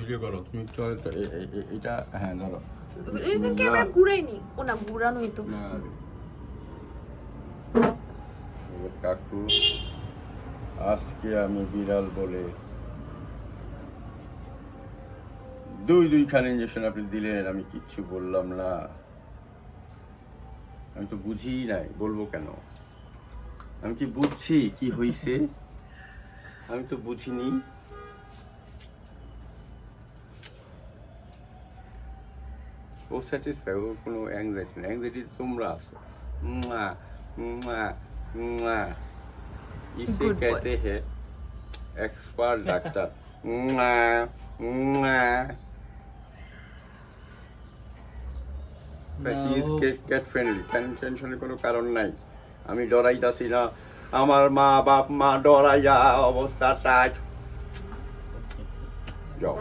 Video করো তুমি চল এটা হ্যাঁ ধরো এই যে ক্যামেরা ঘুরাইনি ও না ঘুরানোই তো না কাকু আজকে আমি বিড়াল বলে দুইখানে ইঞ্জেকশন আপনি দিলেন, আমি কিচ্ছু বললাম না। আমি তো বুঝি নাই, বলবো কেন? আমি কি বুঝছি কি হইছে? আমি তো বুঝিনি। ও স্যাটিসফাই, ওর কোনো অ্যাংজাইটি নেই। অ্যাংজাইটি তোমরা আছো। इसे कहते हैं एक्सपर्ट डॉक्टर। ক্যাট ফ্রেন্ডলি, টেনশনের কোনো কারণ নাই। আমি ডরাইতাছি না, আমার মা বাপ মা ডরাইয়া অবস্থা টাইট। যাও।